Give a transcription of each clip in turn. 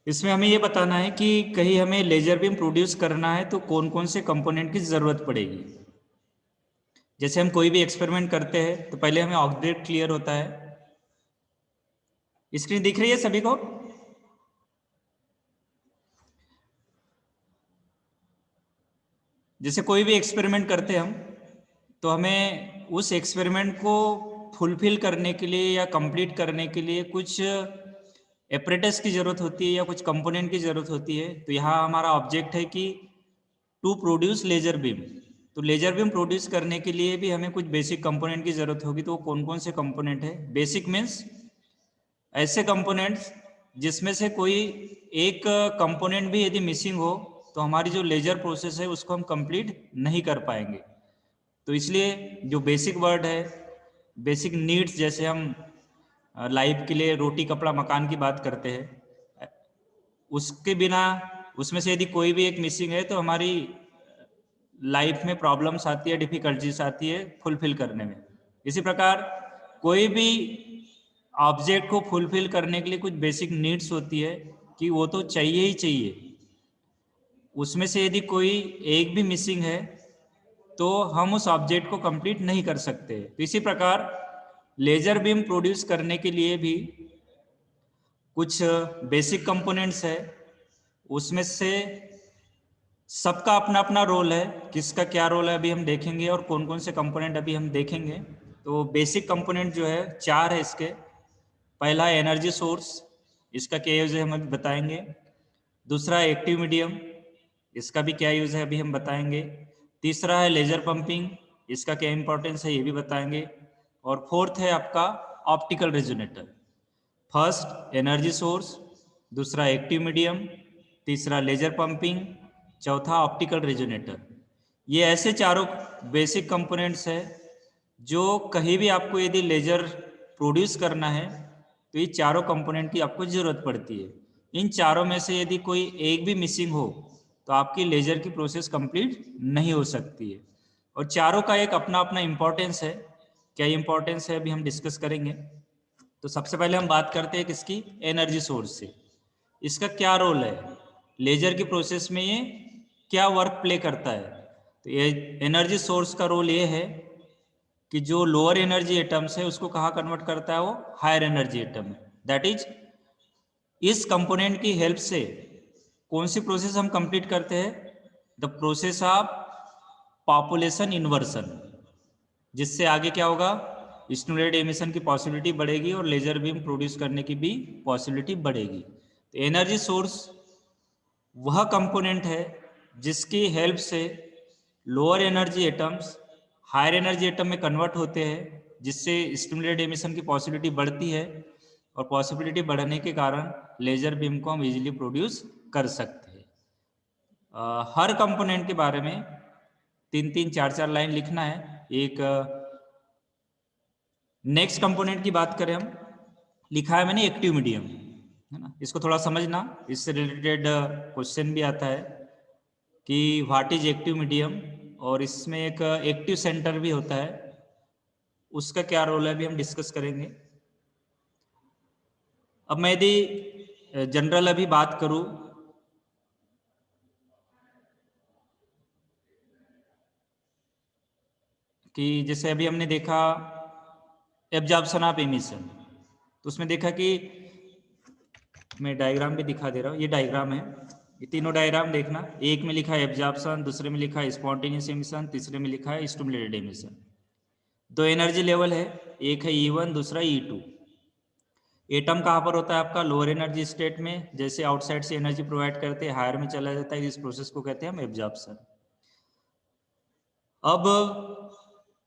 इसमें हमें ये बताना है कि कहीं हमें लेजर बीम प्रोड्यूस करना है तो कौन कौन से कंपोनेंट की ज़रूरत पड़ेगी। जैसे हम कोई भी एक्सपेरिमेंट करते हैं तो पहले हमें ऑब्जेक्ट क्लियर होता है। स्क्रीन दिख रही है सभी को? जैसे कोई भी एक्सपेरिमेंट करते हैं हम, तो हमें उस एक्सपेरिमेंट को फुलफिल करने के लिए या कंप्लीट करने के लिए कुछ एपरेटस की ज़रूरत होती है या कुछ कंपोनेंट की ज़रूरत होती है। तो यहाँ हमारा ऑब्जेक्ट है कि टू प्रोड्यूस लेजर बीम। तो लेजर बीम प्रोड्यूस करने के लिए भी हमें कुछ बेसिक कंपोनेंट की ज़रूरत होगी। तो वो कौन कौन से कंपोनेंट है? बेसिक मीन्स ऐसे कंपोनेंट्स जिसमें से कोई एक कंपोनेंट भी यदि मिसिंग हो तो हमारी जो लेजर प्रोसेस है उसको हम कंप्लीट नहीं कर पाएंगे। तो इसलिए जो बेसिक वर्ड है, बेसिक नीड्स, जैसे हम लाइफ के लिए रोटी कपड़ा मकान की बात करते हैं, उसके बिना उसमें से यदि कोई भी एक मिसिंग है तो हमारी लाइफ में प्रॉब्लम्स आती है, डिफिकल्टीज आती है फुलफिल करने में। इसी प्रकार कोई भी ऑब्जेक्ट को फुलफिल करने के लिए कुछ बेसिक नीड्स होती है कि वो तो चाहिए ही चाहिए। उसमें से यदि कोई एक भी मिसिंग है तो हम उस ऑब्जेक्ट को कंप्लीट नहीं कर सकते। तो इसी प्रकार लेजर बीम प्रोड्यूस करने के लिए भी कुछ बेसिक कंपोनेंट्स है। उसमें से सबका अपना अपना रोल है, किसका क्या रोल है अभी हम देखेंगे और कौन कौन से कंपोनेंट अभी हम देखेंगे। तो बेसिक कंपोनेंट जो है 4 है इसके। पहला है एनर्जी सोर्स, इसका क्या यूज़ है हम अभी बताएंगे। दूसरा एक्टिव मीडियम, इसका भी क्या यूज़ है अभी हम बताएंगे। तीसरा है लेजर पंपिंग, इसका क्या इंपॉर्टेंस है ये भी बताएंगे। और फोर्थ है आपका optical resonator. First energy source, दूसरा एक्टिव मीडियम, तीसरा लेजर पंपिंग, चौथा ऑप्टिकल रेजोनेटर। ये ऐसे चारों बेसिक कंपोनेंट्स है जो कहीं भी आपको यदि लेजर प्रोड्यूस करना है तो ये चारों कंपोनेंट की आपको ज़रूरत पड़ती है। इन चारों में से यदि कोई एक भी मिसिंग हो तो आपकी लेजर की प्रोसेस कंप्लीट नहीं हो सकती है। और चारों का एक अपना अपना इम्पोर्टेंस है। क्या इम्पोर्टेंस है अभी हम डिस्कस करेंगे। तो सबसे पहले हम बात करते हैं किसकी? एनर्जी सोर्स से। इसका क्या रोल है लेजर की प्रोसेस में, ये क्या वर्क प्ले करता है? तो ये एनर्जी सोर्स का रोल ये है कि जो लोअर एनर्जी एटम्स है उसको कहाँ कन्वर्ट करता है? वो हायर एनर्जी एटम में। दैट इज इस कंपोनेंट की हेल्प से कौन सी प्रोसेस हम कंप्लीट करते हैं? The process of population inversion. जिससे आगे क्या होगा? स्टिमुलेटेड एमिशन की पॉसिबिलिटी बढ़ेगी और लेजर बीम प्रोड्यूस करने की भी पॉसिबिलिटी बढ़ेगी। तो एनर्जी सोर्स वह कंपोनेंट है जिसकी हेल्प से lower energy atoms higher energy atom में कन्वर्ट होते हैं, जिससे स्टिमुलेटेड एमिशन की पॉसिबिलिटी बढ़ती है। और पॉसिबिलिटी बढ़ने के कारण लेजर बीम को हम इजीली प्रोड्यूस कर सकते हैं। हर कंपोनेंट के बारे में 3-3, 4-4 लाइन लिखना है। एक नेक्स्ट कंपोनेंट की बात करें हम, लिखा है मैंने एक्टिव मीडियम, है ना। इसको थोड़ा समझना, इससे रिलेटेड क्वेश्चन भी आता है कि व्हाट इज एक्टिव मीडियम। और इसमें एक एक्टिव सेंटर भी होता है, उसका क्या रोल है अभी हम डिस्कस करेंगे। अब मैं यदि जनरल अभी बात करूं कि जैसे अभी हमने देखा एब्जॉर्प्शन ऑफ एमिशन, तो उसमें देखा कि मैं डायग्राम भी दिखा दे रहा हूँ, ये डायग्राम है। ये तीनों डायग्राम देखना, एक में लिखा है एब्जॉर्प्शन, दूसरे में लिखा है स्पॉन्टेनियस एमिशन, तीसरे में लिखा है स्टिमुलेटेड एमिशन। दो एनर्जी लेवल है, एक है E1, दूसरा E2। एटम कहाँ पर होता है आपका? लोअर एनर्जी स्टेट में। जैसे आउटसाइड से एनर्जी प्रोवाइड करते हैं हायर में चला जाता है, इस प्रोसेस को कहते हैं हम एब्जॉर्प्शन। अब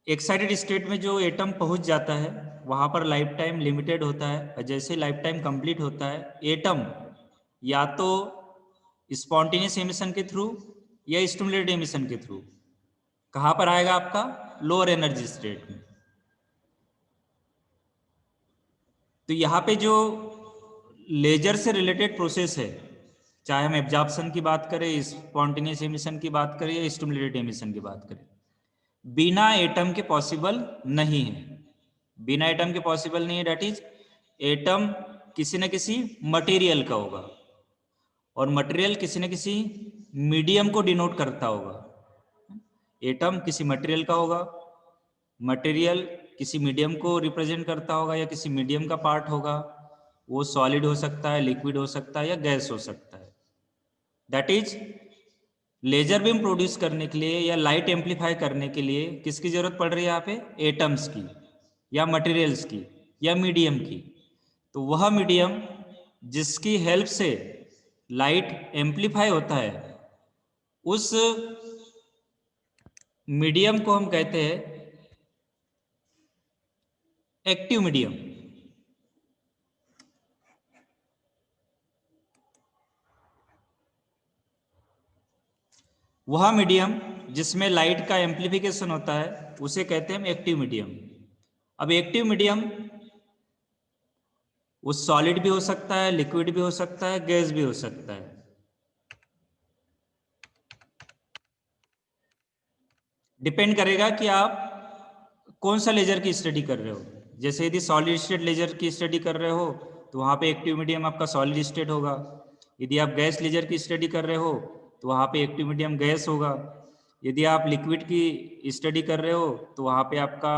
एक्साइटेड स्टेट में जो एटम पहुंच जाता है वहां पर लाइफ टाइम लिमिटेड होता है, और जैसे लाइफ टाइम कंप्लीट होता है एटम या तो स्पॉन्टेनियस एमिशन के थ्रू या स्टिमुलेटेड एमिशन के थ्रू कहाँ पर आएगा आपका? लोअर एनर्जी स्टेट में। तो यहाँ पे जो लेजर से रिलेटेड प्रोसेस है, चाहे हम एब्जॉर्प्शन की बात करें, स्पॉन्टेनियस एमिशन की बात करें या स्टिमुलेटेड एमिशन की बात करें, बिना एटम के पॉसिबल नहीं है। बिना एटम के पॉसिबल नहीं है। डेट इज एटम किसी न किसी मटेरियल का होगा। और मटेरियल किसी न किसी मीडियम को डिनोट करता होगा। एटम किसी मटेरियल का होगा, मटेरियल किसी मीडियम को रिप्रेजेंट करता होगा या किसी मीडियम का पार्ट होगा। वो सॉलिड हो सकता है, लिक्विड हो सकता है या गैस हो सकता है। That is laser beam produce करने के लिए या लाइट एम्पलीफाई करने के लिए किसकी जरूरत पड़ रही है यहाँ पे? एटम्स की या मटेरियल्स की या मीडियम की। तो वह मीडियम जिसकी हेल्प से लाइट एम्पलीफाई होता है, उस मीडियम को हम कहते हैं एक्टिव मीडियम। वह मीडियम जिसमें लाइट का एम्पलीफिकेशन होता है उसे कहते हैं हम एक्टिव मीडियम। अब एक्टिव मीडियम वो सॉलिड भी हो सकता है, लिक्विड भी हो सकता है, गैस भी हो सकता है। डिपेंड करेगा कि आप कौन सा लेजर की स्टडी कर रहे हो। जैसे यदि सॉलिड स्टेट लेजर की स्टडी कर रहे हो तो वहाँ पे एक्टिव मीडियम आपका सॉलिड स्टेट होगा। यदि आप गैस लेजर की स्टडी कर रहे हो तो वहाँ पे एक्टिव मीडियम गैस होगा। यदि आप लिक्विड की स्टडी कर रहे हो तो वहाँ पे आपका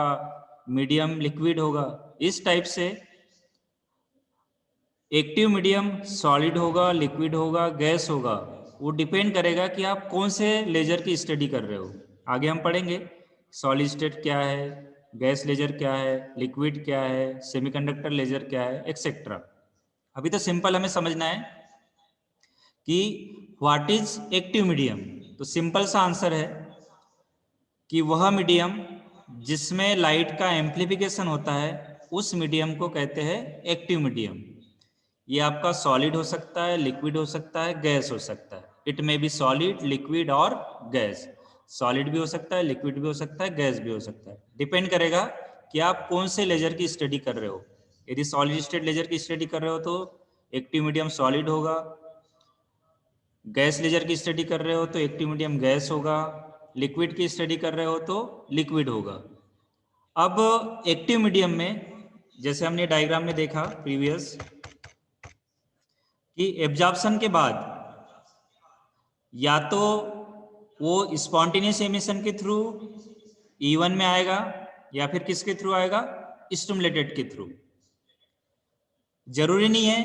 मीडियम लिक्विड होगा। इस टाइप से एक्टिव मीडियम सॉलिड होगा, लिक्विड होगा, गैस होगा। वो डिपेंड करेगा कि आप कौन से लेजर की स्टडी कर रहे हो। आगे हम पढ़ेंगे सॉलिड स्टेट क्या है, गैस लेजर क्या है, लिक्विड क्या है, सेमीकंडक्टर लेजर क्या है, एक्सेट्रा। अभी तो सिंपल हमें समझना है कि व्हाट इज एक्टिव मीडियम। तो सिंपल सा आंसर है कि वह मीडियम जिसमें लाइट का एम्प्लीफिकेशन होता है उस मीडियम को कहते हैं एक्टिव मीडियम। ये आपका सॉलिड हो सकता है, लिक्विड हो सकता है, गैस हो सकता है। It may be solid, liquid और गैस। सॉलिड भी हो सकता है, लिक्विड भी हो सकता है, गैस भी हो सकता है। डिपेंड करेगा कि आप कौन से लेजर की स्टडी कर रहे हो। यदि सॉलिड स्टेट लेजर की स्टडी कर रहे हो तो एक्टिव मीडियम सॉलिड होगा। गैस लेजर की स्टडी कर रहे हो तो एक्टिव मीडियम गैस होगा। लिक्विड की स्टडी कर रहे हो तो लिक्विड होगा। अब एक्टिव मीडियम में जैसे हमने डायग्राम में देखा प्रीवियस कि एब्जॉर्प्शन के बाद या तो वो स्पॉन्टेनियस एमिशन के थ्रू E1 में आएगा या फिर किसके थ्रू आएगा? स्टिमुलेटेड के थ्रू। जरूरी नहीं है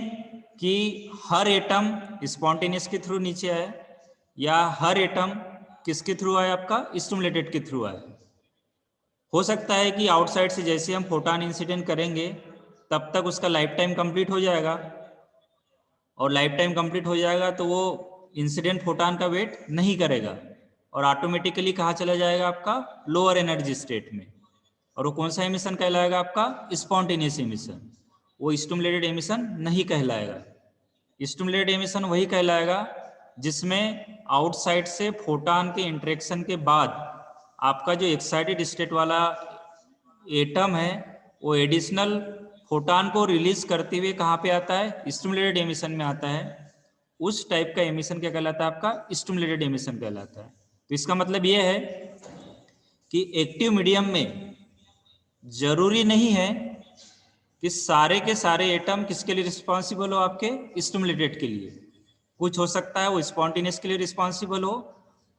कि हर एटम स्पॉन्टेनियस के थ्रू नीचे आए या हर एटम किसके थ्रू आए? आपका स्टिमुलेटेड के थ्रू आए। हो सकता है कि आउटसाइड से जैसे हम फोटॉन इंसिडेंट करेंगे तब तक उसका लाइफ टाइम कंप्लीट हो जाएगा, और लाइफ टाइम कंप्लीट हो जाएगा तो वो इंसिडेंट फोटॉन का वेट नहीं करेगा और ऑटोमेटिकली कहाँ चला जाएगा? आपका लोअर एनर्जी स्टेट में। और वो कौन सा एमिशन कहलाएगा? आपका स्पॉन्टेनियस एमिशन। वो स्टिमुलेटेड एमिशन नहीं कहलाएगा। स्टिमुलेटेड एमिशन वही कहलाएगा जिसमें आउटसाइड से फोटॉन के इंटरेक्शन के बाद आपका जो एक्साइटेड स्टेट वाला एटम है वो एडिशनल फोटॉन को रिलीज करते हुए कहाँ पे आता है? स्टिमुलेटेड एमिशन में आता है। उस टाइप का एमिशन क्या कहलाता है? आपका स्टिमुलेटेड एमिशन कहलाता है। तो इसका मतलब ये है कि एक्टिव मीडियम में जरूरी नहीं है कि सारे के सारे एटम किसके लिए रिस्पॉन्सिबल हो? आपके स्टिमुलेटेड के लिए। कुछ हो सकता है वो स्पॉन्टेनियस के लिए रिस्पॉन्सिबल हो,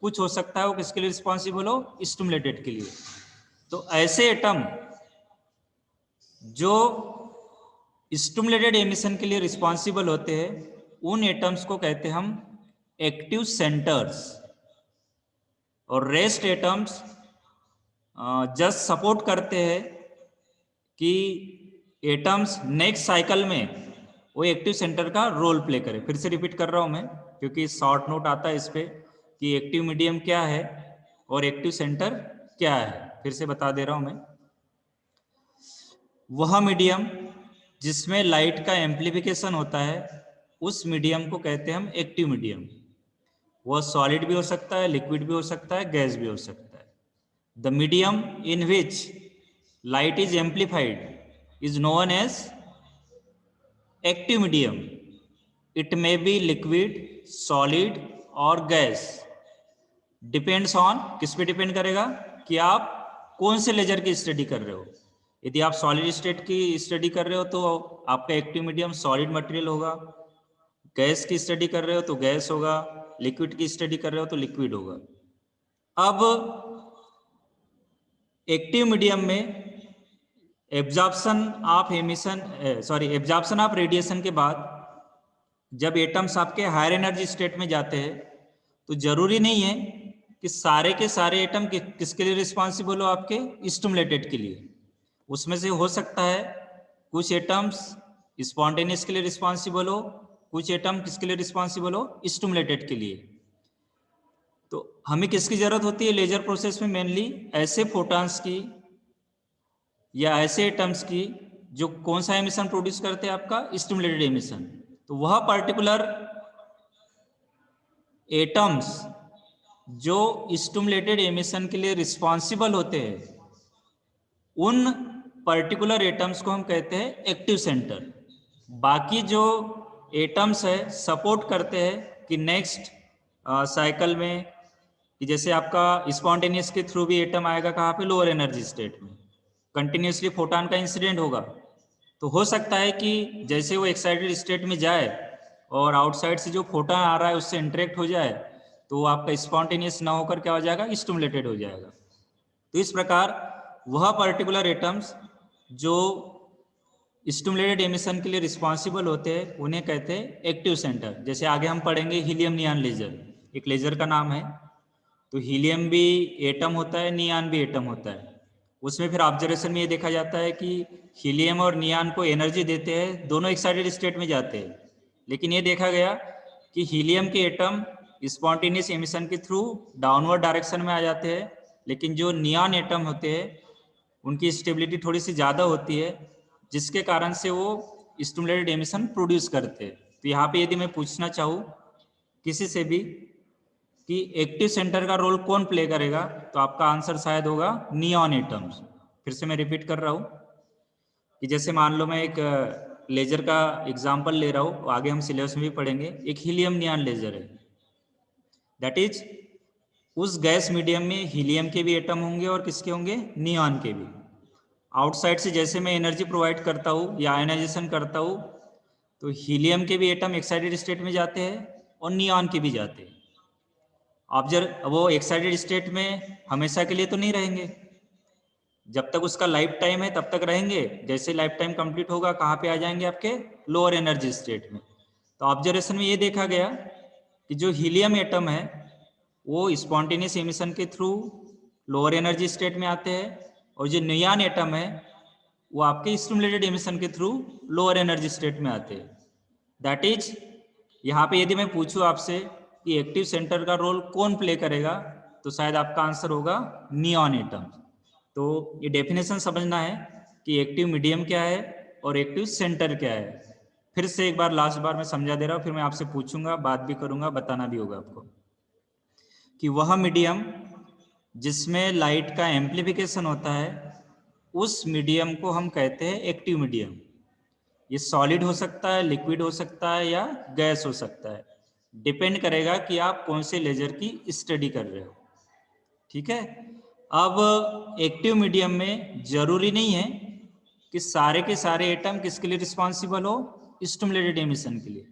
कुछ हो सकता है वो किसके लिए रिस्पॉन्सिबल हो? स्टिमुलेटेड के लिए। तो ऐसे एटम जो स्टिमुलेटेड एमिशन के लिए रिस्पॉन्सिबल होते हैं उन एटम्स को कहते हैं हम एक्टिव सेंटर्स। और रेस्ट एटम्स जस्ट सपोर्ट करते हैं कि एटम्स नेक्स्ट साइकिल में वो एक्टिव सेंटर का रोल प्ले करे। फिर से रिपीट कर रहा हूं मैं क्योंकि शॉर्ट नोट आता है इस पे कि एक्टिव मीडियम क्या है और एक्टिव सेंटर क्या है। फिर से बता दे रहा हूं मैं। वह मीडियम जिसमें लाइट का एम्प्लीफिकेशन होता है उस मीडियम को कहते हैं हम एक्टिव मीडियम। वह सॉलिड भी हो सकता है, लिक्विड भी हो सकता है, गैस भी हो सकता है। The medium in which light is amplified is known as active medium. It may be liquid, solid or gas. Depends on, किस पे डिपेंड करेगा कि आप कौन से लेजर की स्टडी कर रहे हो। यदि आप सॉलिड स्टेट की स्टडी कर रहे हो तो आपका एक्टिव मीडियम सॉलिड मटेरियल होगा। गैस की स्टडी कर रहे हो तो गैस होगा, लिक्विड की स्टडी कर रहे हो तो लिक्विड होगा। अब एक्टिव मीडियम में एब्जॉर्प्शन ऑफ रेडिएशन के बाद जब एटम्स आपके हायर एनर्जी स्टेट में जाते हैं तो जरूरी नहीं है कि सारे के सारे एटम किसके लिए रिस्पॉन्सिबल हो, आपके स्टिमुलेटेड के लिए। उसमें से हो सकता है कुछ एटम्स स्पॉन्टेनियस के लिए रिस्पॉन्सिबल हो, कुछ एटम किसके लिए रिस्पॉन्सिबल हो, स्टिमुलेटेड के लिए। तो हमें किसकी जरूरत होती है लेजर प्रोसेस में? मेनली ऐसे फोटॉन्स की या ऐसे एटम्स की जो कौन सा एमिशन प्रोड्यूस करते हैं, आपका स्टिमुलेटेड एमिशन। तो वह पर्टिकुलर एटम्स जो स्टिमुलेटेड एमिशन के लिए रिस्पॉन्सिबल होते हैं, उन पर्टिकुलर एटम्स को हम कहते हैं एक्टिव सेंटर। बाकी जो एटम्स है सपोर्ट करते हैं कि नेक्स्ट साइकिल में, कि जैसे आपका स्पॉन्टेनियस के थ्रू भी एटम आएगा कहाँ पे, लोअर एनर्जी स्टेट में, कंटिन्यूसली फोटॉन का इंसिडेंट होगा। तो हो सकता है कि जैसे वो एक्साइटेड स्टेट में जाए और आउटसाइड से जो फोटॉन आ रहा है उससे इंटरेक्ट हो जाए, तो वो आपका स्पॉन्टेनियस ना होकर क्या हो जाएगा, स्टिमुलेटेड हो जाएगा। तो इस प्रकार वह पर्टिकुलर एटम्स जो स्टिमुलेटेड एमिशन के लिए रिस्पॉन्सिबल होते हैं उन्हें कहते हैं एक्टिव सेंटर। जैसे आगे हम पढ़ेंगे हीलियम नियॉन लेजर, एक लेजर का नाम है। तो हीलियम भी एटम होता है, नियॉन भी एटम होता है। उसमें फिर ऑब्जर्वेशन में ये देखा जाता है कि हीलियम और नियॉन को एनर्जी देते हैं, दोनों एक्साइटेड स्टेट में जाते हैं। लेकिन ये देखा गया कि हीलियम के एटम स्पॉन्टेनियस एमिशन के थ्रू डाउनवर्ड डायरेक्शन में आ जाते हैं, लेकिन जो नियॉन एटम होते हैं उनकी स्टेबिलिटी थोड़ी सी ज़्यादा होती है, जिसके कारण से वो स्टिमुलेटेड एमिशन प्रोड्यूस करते हैं। तो यहाँ पे यदि मैं पूछना चाहूँ किसी से भी कि एक्टिव सेंटर का रोल कौन प्ले करेगा, तो आपका आंसर शायद होगा नियॉन एटम्स। फिर से मैं रिपीट कर रहा हूँ कि जैसे मान लो मैं एक लेजर का एग्जांपल ले रहा हूँ, आगे हम सिलेबस में भी पढ़ेंगे। एक हीलियम नियॉन लेजर है, दैट इज उस गैस मीडियम में हीलियम के भी एटम होंगे और किसके होंगे, नियॉन के भी। आउटसाइड से जैसे मैं एनर्जी प्रोवाइड करता हूँ या आयनाइजेशन करता हूँ, तो हीलियम के भी एटम एक्साइटेड स्टेट में जाते हैं और नियॉन के भी जाते हैं। ऑब्जर्व, वो एक्साइटेड स्टेट में हमेशा के लिए तो नहीं रहेंगे, जब तक उसका लाइफ टाइम है तब तक रहेंगे। जैसे लाइफ टाइम कंप्लीट होगा कहाँ पे आ जाएंगे, आपके लोअर एनर्जी स्टेट में। तो ऑब्जर्वेशन में ये देखा गया कि जो हीलियम एटम है वो स्पॉन्टेनियस एमिशन के थ्रू लोअर एनर्जी स्टेट में आते हैं, और जो नियॉन एटम है वो आपके स्टिमुलेटेड एमिशन के थ्रू लोअर एनर्जी स्टेट में आते हैं। दैट इज, यहाँ पे यदि मैं पूछूं आपसे कि एक्टिव सेंटर का रोल कौन प्ले करेगा, तो शायद आपका आंसर होगा नियॉन एटम। तो ये डेफिनेशन समझना है कि एक्टिव मीडियम क्या है और एक्टिव सेंटर क्या है। फिर से एक बार लास्ट बार मैं समझा दे रहा हूँ, फिर मैं आपसे पूछूंगा, बात भी करूंगा, बताना भी होगा आपको कि वह मीडियम जिसमें लाइट का एम्प्लीफिकेशन होता है उस मीडियम को हम कहते हैं एक्टिव मीडियम। ये सॉलिड हो सकता है, लिक्विड हो सकता है या गैस हो सकता है, डिपेंड करेगा कि आप कौन से लेजर की स्टडी कर रहे हो। ठीक है। अब एक्टिव मीडियम में जरूरी नहीं है कि सारे के सारे एटम किसके लिए रिस्पॉन्सिबल हो, स्टिमुलेटेड एमिशन के लिए।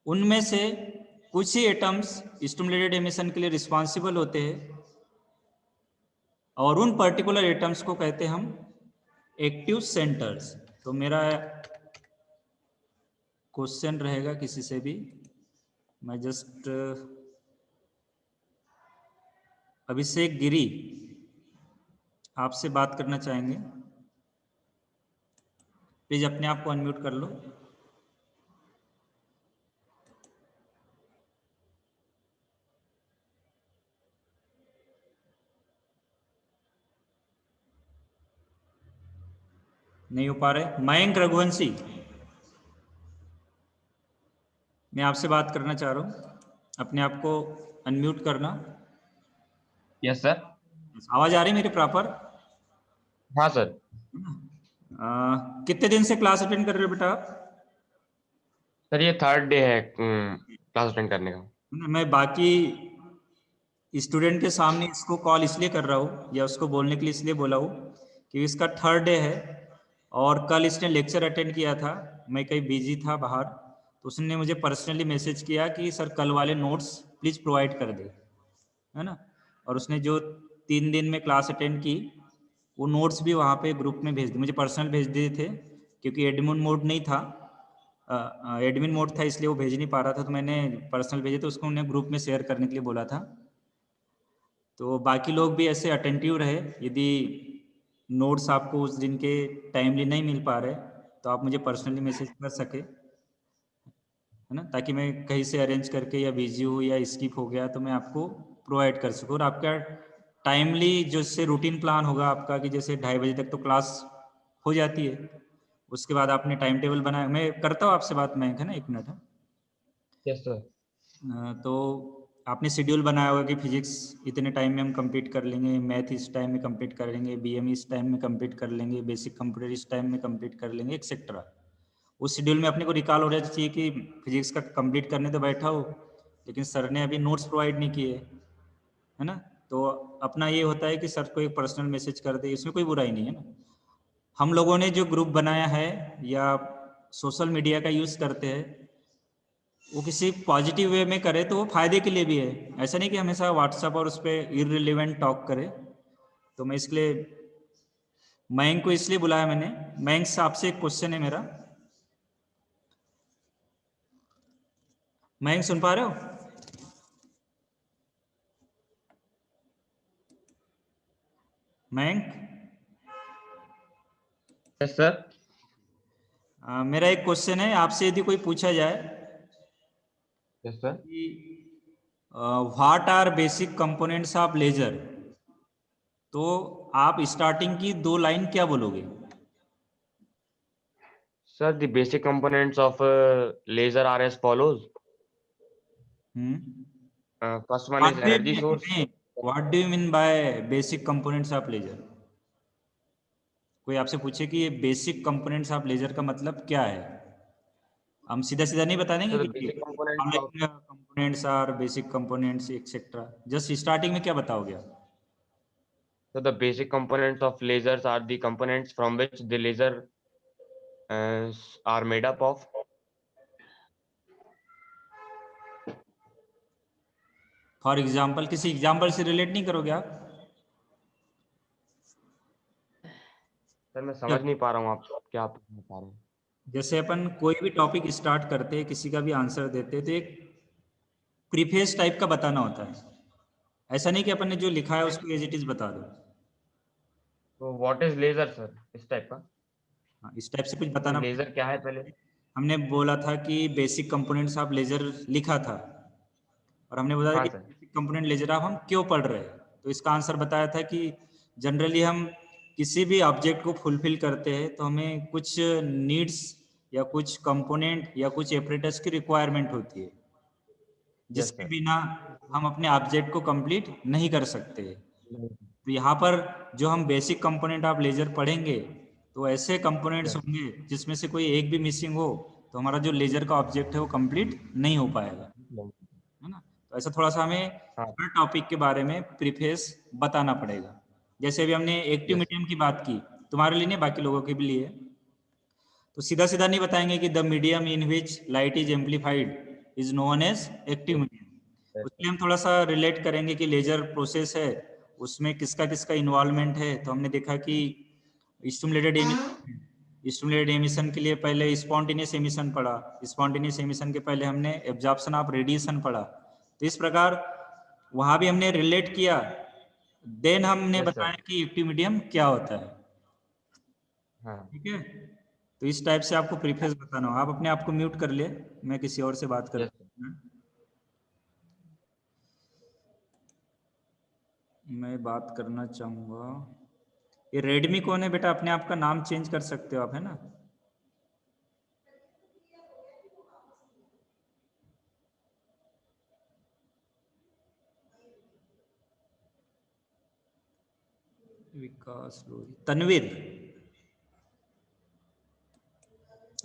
उनमें से कुछ ही एटम्स स्टिमुलेटेड एमिशन के लिए रिस्पॉन्सिबल होते हैं, और उन पर्टिकुलर एटम्स को कहते हैं हम एक्टिव सेंटर्स। तो मेरा क्वेश्चन रहेगा किसी से भी, मैं जस्ट अभिषेक गिरी आपसे बात करना चाहेंगे, प्लीज अपने आप को अनम्यूट कर लो। नहीं हो पा रहे। मयंक रघुवंशी, मैं आपसे बात करना चाह रहा हूँ, अपने आप को अनम्यूट करना। Yes sir. आवाज आ रही मेरी प्रॉपर? हाँ सर। कितने दिन से क्लास अटेंड कर रहे हो बेटा आप? सर ये थर्ड डे है क्लास अटेंड करने का। मैं बाकी स्टूडेंट के सामने इसको कॉल इसलिए कर रहा हूँ या उसको बोलने के लिए इसलिए बोला हूँ कि इसका थर्ड डे है, और कल इसने लेक्चर अटेंड किया था, मैं कहीं बिजी था बाहर, तो उसने मुझे पर्सनली मैसेज किया कि सर कल वाले नोट्स प्लीज़ प्रोवाइड कर दे, है ना। और उसने जो 3 दिन में क्लास अटेंड की, वो नोट्स भी वहाँ पे ग्रुप में भेज दिए, मुझे पर्सनल भेज दिए थे, क्योंकि एडमिन मोड नहीं था, एडमिन मोड था, इसलिए वो भेज नहीं पा रहा था, तो मैंने पर्सनल भेजे, तो उसको उन्हें ग्रुप में शेयर करने के लिए बोला था। तो बाकी लोग भी ऐसे अटेंटिव रहे, यदि नोट्स आपको उस दिन के टाइमली नहीं मिल पा रहे तो आप मुझे पर्सनली मैसेज कर सके, है ना, ताकि मैं कहीं से अरेंज करके या बिजी हूँ या स्किप हो गया तो मैं आपको प्रोवाइड कर सकूँ। और आपका टाइमली जो से रूटीन प्लान होगा आपका, कि जैसे 2:30 बजे तक तो क्लास हो जाती है, उसके बाद आपने टाइम टेबल बनाया, मैं करता हूँ आपसे बात, मैं, है ना, 1 मिनट है। Yes sir. तो आपने शेड्यूल बनाया होगा कि फिजिक्स इतने टाइम में हम कंप्लीट कर लेंगे, मैथ इस टाइम में कंप्लीट कर लेंगे, बीएमई इस टाइम में कंप्लीट कर लेंगे, बेसिक कंप्यूटर इस टाइम में कंप्लीट कर लेंगे, एक्सेट्रा। उस शेड्यूल में अपने को रिकॉल हो जाना चाहिए कि फिजिक्स का कंप्लीट करने तो बैठा हो, लेकिन सर ने अभी नोट्स प्रोवाइड नहीं किए, है ना। तो अपना ये होता है कि सर को एक पर्सनल मैसेज कर दे, इसमें कोई बुराई नहीं है ना। हम लोगों ने जो ग्रुप बनाया है या सोशल मीडिया का यूज़ करते हैं, वो किसी पॉजिटिव वे में करे तो वो फायदे के लिए भी है, ऐसा नहीं कि हमेशा व्हाट्सएप और उस पर इररिलेवेंट टॉक करे। तो मैं इसके लिए मयंक को इसलिए बुलाया मैंने। मयंक से आपसे एक क्वेश्चन है मेरा। मयंक सुन पा रहे हो? Mayank, yes sir. मेरा एक क्वेश्चन है आपसे, यदि कोई पूछा जाए यस सर। कि what are basic components of laser, तो आप स्टार्टिंग की 2 लाइन क्या बोलोगे? Sir, the basic components of laser are as follows. Hmm First one what is do energy you source. Mean what do you mean by basic components of laser? कोई आपसे पूछे कि ये बेसिक कंपोनेंट्स ऑफ लेजर का मतलब क्या है, हम सीधा सीधा नहीं बता देंगे So the कि basic components of components are basic components etcetera. Just starting में क्या बताओगे आप? so the basic components of lasers are the components from which the laser are made up of. For example, किसी example से relate नहीं करोगे आप? Sir मैं समझ नहीं पा रहा हूँ आप क्या पूछना चाह रहे हैं। जैसे अपन कोई भी टॉपिक स्टार्ट करते हैं, किसी का भी आंसर देते हैं, तो एक प्रीफेस टाइप का बताना होता है, ऐसा नहीं कि अपन ने जो लिखा है उसको एज इट इज बता दो। तो व्हाट इज लेजर सर, इस टाइप का? हाँ, इस टाइप से कुछ कि बताना लेजर क्या है पहले? पड़ेगा। हमने बोला था कि बेसिक कंपोनेंट्स ऑफ लेजर लिखा था, और हमने बताया हाँ कि sir. Basic component laser of हम क्यों पढ़ रहे हैं। तो इसका आंसर बताया था कि जनरली हम किसी भी ऑब्जेक्ट को फुलफिल करते हैं तो हमें कुछ नीड्स या कुछ कंपोनेंट या कुछ एपरेटस की रिक्वायरमेंट होती है, यस जिसके सर। बिना हम अपने ऑब्जेक्ट को कंप्लीट नहीं कर सकते। तो यहाँ पर जो हम बेसिक कंपोनेंट ऑफ लेजर पढ़ेंगे, तो ऐसे कंपोनेंट्स यस। होंगे जिसमें से कोई एक भी मिसिंग हो तो हमारा जो लेजर का ऑब्जेक्ट है वो कंप्लीट नहीं हो पाएगा, है ना। तो ऐसा थोड़ा सा हमें हाँ। हर टॉपिक के बारे में प्रीफेस बताना पड़ेगा। जैसे अभी हमने एक्टिव यस। मीडियम की बात की, तुम्हारे लिए नहीं, बाकी लोगों के भी लिए, तो सीधा सीधा नहीं बताएंगे कि the medium in which light is amplified is known as active medium. Yes उसमें हम थोड़ा सा रिलेट करेंगे कि लेजर प्रोसेस है, उसमें किसका किसका इन्वॉल्वमेंट है। तो हमने देखा कि स्टिमुलेटेड एमिशन के लिए पहले स्पॉन्टेनियस एमिशन पढ़ा, स्पॉन्टेनियस एमिशन के पहले हमने एब्जॉर्प्शन ऑफ रेडिएशन पढ़ा। तो इस प्रकार वहाँ भी हमने रिलेट किया, देन हमने यस बताया सर। कि एक्टिव मीडियम क्या होता है। हाँ। ठीक है, तो इस टाइप से आपको प्रीफेस बताना हो। आप अपने आप को म्यूट कर ले, मैं किसी और से बात यस करता सर। हूँ। मैं बात करना चाहूँगा, ये रेडमी कौन है बेटा? अपने आप का नाम चेंज कर सकते हो आप, है ना। विकास लोरी, तनवीर,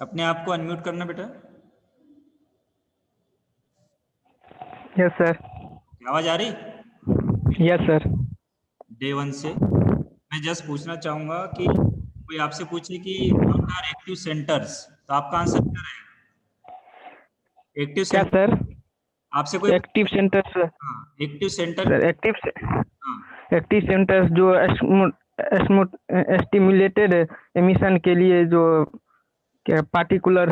अपने आप को अनम्यूट करना बेटा। Yes sir. आवाज आ रही? Yes sir. डे वन से मैं जस्ट पूछना चाहूंगा कि कोई आपसे पूछे कि व्हाट आर एक्टिव सेंटर्स, तो आपका आंसर क्या रहेगा? एक्टिव क्या सेंटर सर? आपसे कोई एक्टिव सेंटर सर? हाँ, एक्टिव सेंटर सर हाँ एक्टिव सेंटर्स जो स्टिमुलेटेड एमिशन के लिए जो क्या पार्टिकुलर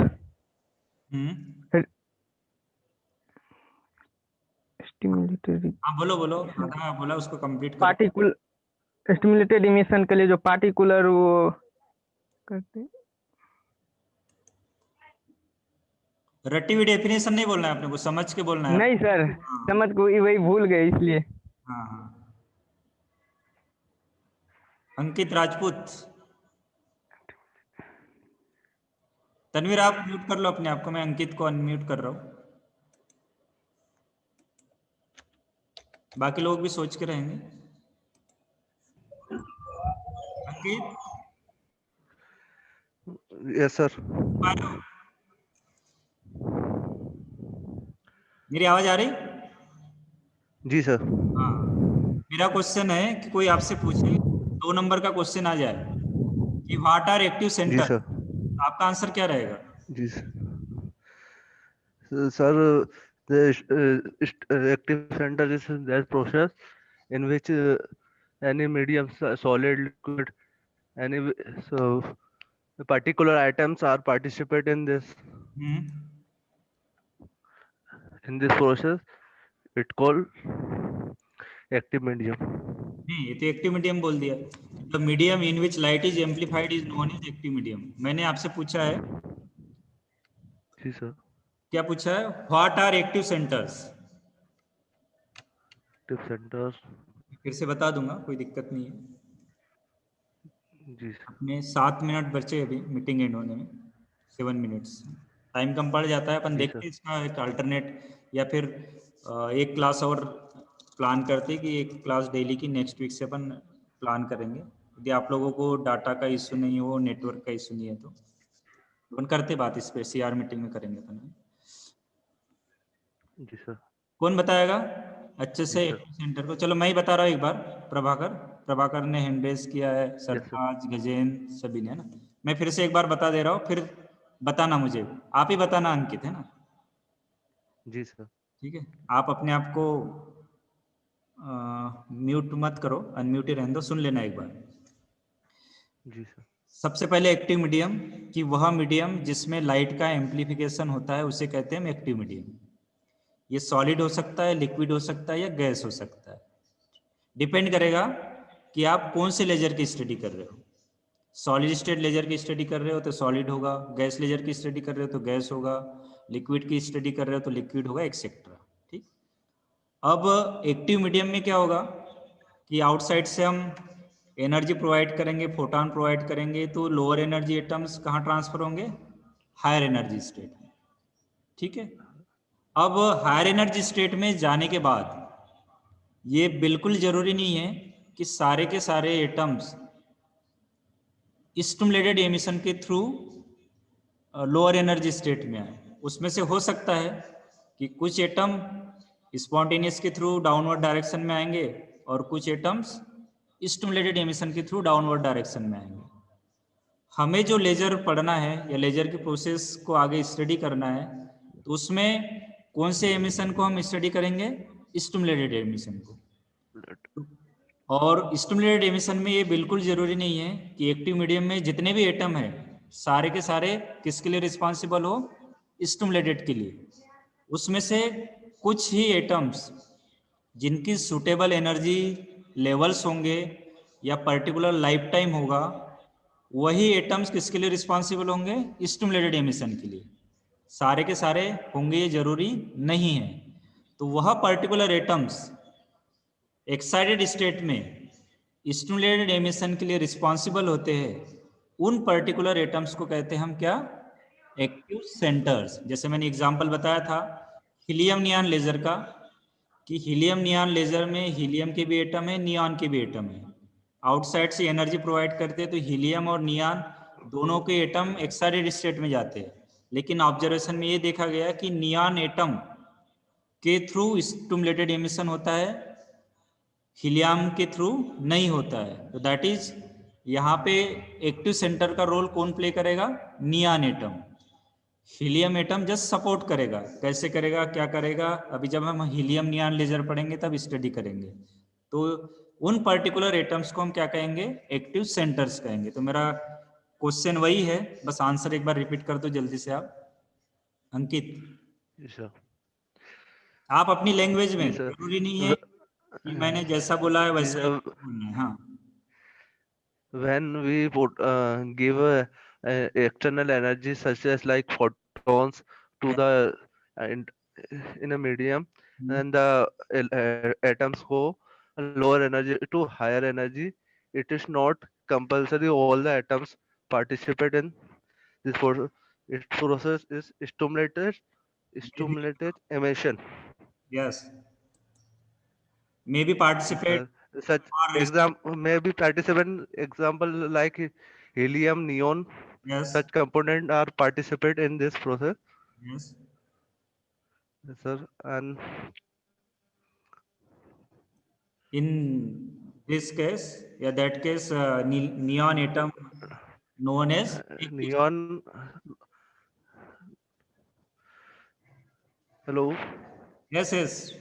स्टिमुलेटेड हाँ बोलो बोलो आधा बोला उसको कंप्लीट करो। पार्टिकुलर स्टिमुलेटेड एमिशन के लिए जो पार्टिकुलर वो करते हैं। रट्टी हुई डेफिनेशन नहीं बोलना है अपने को, समझ के बोलना है। नहीं सर, हाँ समझ को वही भूल गए इसलिए। हाँ हाँ। अंकित राजपूत, तनवीर आप म्यूट कर लो अपने आप को, मैं अंकित को अनम्यूट कर रहा हूँ, बाकी लोग भी सोच के रहेंगे। अंकित यस सर। आ रहे हो? मेरी आवाज आ रही? जी सर। हाँ, मेरा क्वेश्चन है कि कोई आपसे पूछे 2 नंबर का क्वेश्चन आ जाए कि व्हाट आर एक्टिव जी सेंटर, सर। आपका आंसर क्या रहेगा? जी sir, the active center is that process in which any medium, solid, liquid, any so particular items are participate in this process. It called active medium. नहीं, ये तो active medium बोल दिया। The medium in which light is amplified is known as active medium. मैंने आपसे पूछा है, जी सर। क्या पूछा है? What are active centers. Active centers. फिर से बता दूंगा, कोई दिक्कत नहीं है। जी सर। अपने 7 मिनट बचे अभी मीटिंग एंड होने में, 7 मिनट्स टाइम कम पड़ जाता है। अपन जी देखते सर। हैं इसका एक अल्टरनेट, या फिर एक क्लास और प्लान करते हैं कि एक क्लास डेली की नेक्स्ट वीक से अपन प्लान करेंगे, यदि आप लोगों को डाटा का इशू नहीं हो, नेटवर्क का इशू नहीं है, तो अपन करते बात इस पे, सीआर मीटिंग में करेंगे अपन। जी सर। कौन बताएगा अच्छे जी से सर। एक्टिव सेंटर को? चलो मैं ही बता रहा हूँ एक बार। प्रभाकर, प्रभाकर ने हैंड रेज किया है, यस सर। सरताज, गजेंद्र, सभी ने, है ना। मैं फिर से एक बार बता दे रहा हूँ, फिर बताना मुझे, आप ही बताना अंकित, है ना। जी सर। ठीक है, आप अपने आप को म्यूट मत करो, अनम्यूट ही रहने दो, सुन लेना एक बार। जी सर। सबसे पहले एक्टिव मीडियम, कि वह मीडियम जिसमें लाइट का एम्प्लीफिकेशन होता है उसे कहते हैं एक्टिव मीडियम। ये सॉलिड हो सकता है, लिक्विड हो सकता है, या गैस हो सकता है। डिपेंड करेगा कि आप कौन से लेजर की स्टडी कर रहे हो। सॉलिड स्टेट लेजर की स्टडी कर रहे हो तो सॉलिड होगा, गैस लेजर की स्टडी कर रहे हो तो गैस होगा, लिक्विड की स्टडी कर रहे हो तो लिक्विड होगा, एक्सेट्रा। ठीक। अब एक्टिव मीडियम में क्या होगा कि आउटसाइड से हम एनर्जी प्रोवाइड करेंगे, फोटॉन प्रोवाइड करेंगे, तो लोअर एनर्जी एटम्स कहाँ ट्रांसफर होंगे? हायर एनर्जी स्टेट में। ठीक है। अब हायर एनर्जी स्टेट में जाने के बाद ये बिल्कुल जरूरी नहीं है कि सारे के सारे एटम्स स्टिमुलेटेड एमिशन के थ्रू लोअर एनर्जी स्टेट में आए। उसमें से हो सकता है कि कुछ एटम स्पॉन्टेनियस के थ्रू डाउनवर्ड डायरेक्शन में आएंगे और कुछ एटम्स स्टिमुलेटेड एमिशन के थ्रू डाउनवर्ड डायरेक्शन में आएंगे। हमें जो लेजर पढ़ना है या लेजर की प्रोसेस को आगे स्टडी करना है, तो उसमें कौन से एमिशन को हम स्टडी करेंगे? स्टिमुलेटेड एमिशन को। और स्टिमुलेटेड एमिशन में ये बिल्कुल जरूरी नहीं है कि एक्टिव मीडियम में जितने भी एटम हैं सारे के सारे किसके लिए रिस्पॉन्सिबल हो? स्टिमुलेटेड के लिए। उसमें से कुछ ही एटम्स जिनकी सूटेबल एनर्जी लेवल्स होंगे या पर्टिकुलर लाइफ टाइम होगा, वही एटम्स किसके लिए रिस्पॉन्सिबल होंगे? स्टिमुलेटेड एमिशन के लिए। सारे के सारे होंगे ये जरूरी नहीं है। तो वह पर्टिकुलर एटम्स एक्साइटेड स्टेट में स्टिमुलेटेड एमिशन के लिए रिस्पॉन्सिबल होते हैं, उन पर्टिकुलर एटम्स को कहते हैं हम क्या? Active centres. जैसे मैंने एग्जांपल बताया था हीलियम नियॉन लेजर का, कि हीलियम नियॉन लेजर में हीलियम के भी एटम है, नियॉन के भी एटम है। आउटसाइड से एनर्जी प्रोवाइड करते हैं तो हीलियम और नियॉन दोनों के एटम एक्साइटेड स्टेट में जाते हैं, लेकिन ऑब्जर्वेशन में ये देखा गया कि नियॉन एटम के थ्रू स्टिमुलेटेड एमिशन होता है, हीलियम के थ्रू नहीं होता है। तो दैट इज यहाँ पे एक्टिव सेंटर का रोल कौन प्ले करेगा? Neon atom. Helium atom just support करेगा। कैसे करेगा, क्या करेगा, अभी जब हम हीलियम नियॉन लेजर पढ़ेंगे तब स्टडी करेंगे। तो उन पर्टिकुलर एटम्स को हम क्या कहेंगे, एक्टिव सेंटर्स कहेंगे। तो मेरा क्वेश्चन वही है, बस आंसर एक बार रिपीट कर दो जल्दी से आप अंकित। Yes, sir. आप अपनी लैंग्वेज में, Yes, sir. जरूरी नहीं है कि मैंने जैसा बोला है वैसा ही बोलना है। हाँ When we give external energy such as like photons to the in a medium, and the atoms go lower energy to higher energy, it is not compulsory all the atoms participate in this process. Its process is stimulated emission. Yes, may be participate Such और example may be participant example like helium, neon. Yes Such component are participate in this process, yes sir. And in this case या that case neon atom known as active. neon. Hello. Yes, yes.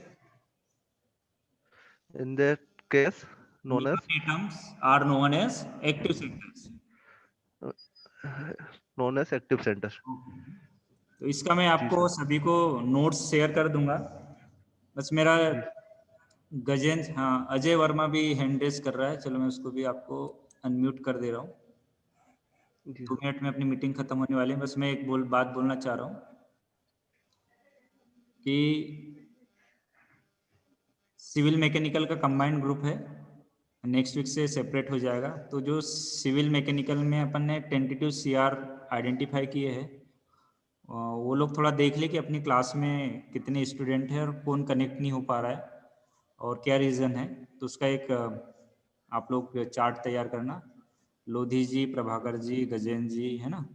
In that case, known as Neon atoms are known as active centers. active center. तो इसका मैं जी आपको sir. सभी को notes share कर दूंगा। बस मेरा जी गजेंद्र, हाँ अजय वर्मा भी हैंड रेज कर रहा है, चलो मैं उसको भी आपको अनम्यूट कर दे रहा हूँ। जी 2 मिनट में अपनी मीटिंग खत्म होने वाली है। बस मैं एक बात बोलना चाह रहा हूँ कि सिविल मैकेनिकल का कंबाइंड ग्रुप है, नेक्स्ट वीक से सेपरेट हो जाएगा। तो जो सिविल मैकेनिकल में अपन ने टेंटेटिव सीआर आइडेंटिफाई किए हैं, वो लोग थोड़ा देख ले कि अपनी क्लास में कितने स्टूडेंट हैं और कौन कनेक्ट नहीं हो पा रहा है और क्या रीज़न है। तो उसका एक आप लोग चार्ट तैयार करना। लोधी जी, प्रभाकर जी, गजेंद्र जी है ना,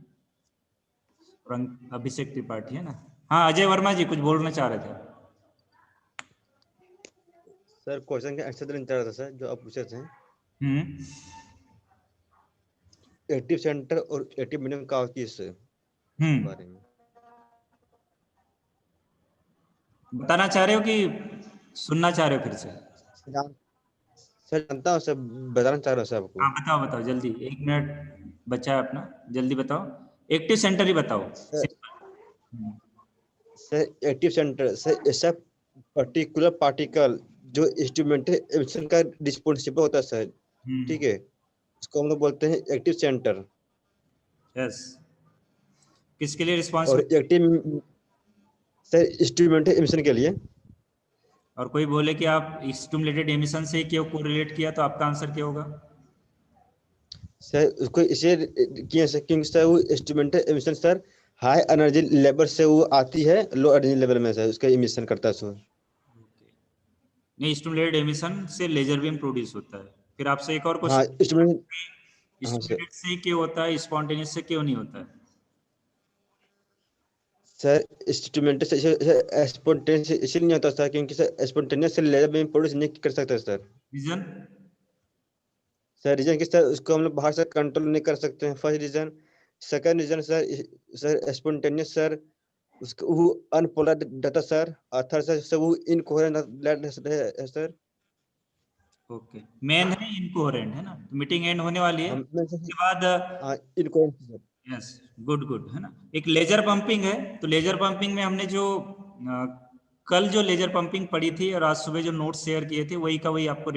और अभिषेक त्रिपाठी है ना। हाँ अजय वर्मा जी कुछ बोलना चाह रहे थे। सर क्वेश्चन का आंसर देना चाह रहा था सर, जो आप पूछे थे एक्टिव सेंटर और एक्टिव मीडियम का होती है इसके बारे में बताना चाह रहे हो कि सुनना चाह रहे हो फिर से? सर जानता हूँ सर, बताना चाह रहा हूँ सर आपको। हाँ बताओ बताओ जल्दी, 1 मिनट बचा है अपना, जल्दी बताओ। एक्टिव सेंटर ही बताओ। सर एक्टिव सेंटर सर ऐसा पर्टिकुलर पार्टिकल जो इंस्ट्रूमेंटल एमिशन का रिस्पॉन्सिबल होता है सर, ठीक है, उसको हम लोग बोलते हैं एक्टिव सेंटर। यस, किसके लिए और responsible? Active sir instrumental emission के लिए। और कोई बोले कि आप स्टिमुलेटेड एमिशन से क्यों कोरिलेट किया, तो आपका आंसर क्या होगा? सर उसको इसे किया सर क्योंकि सर वो instrumental emission sir high energy level से वो आती है लो एनर्जी लेवल में सर उसका एमिशन करता है सर। नहीं, स्टिमुलेटेड एमिशन से लेजर बीम प्रोड्यूस होता है। फिर आपसे एक और हाँ क्वेश्चन, स्टिमुलेटेड से क्यों होता है, स्पॉन्टेनियस से क्यों नहीं होता है? सर इंस्ट्रूमेंटल से स्पॉन्टेनियस इसलिए नहीं होता सर क्योंकि सर स्पॉन्टेनियस से लेजर बीम प्रोड्यूस नहीं कर सकता सर। रीजन? सर रीजन कि सर उसको हम लोग बाहर से कंट्रोल नहीं कर सकते हैं, first reason. Second reason sir spontaneous sir उसका वो अनपोलर डाटा सर, और थर्ड सर वो इनकोहेरेंट है सर। ओके, मेन है इनकोहेरेंट है ना। तो मीटिंग एंड होने वाली है, उसके बाद इनकोहेरेंट यस गुड गुड है ना। एक लेजर पंपिंग है, तो लेजर पंपिंग में हमने जो कल जो लेजर पंपिंग पढ़ी थी और आज सुबह जो नोट्स शेयर किए थे वही का वही आपको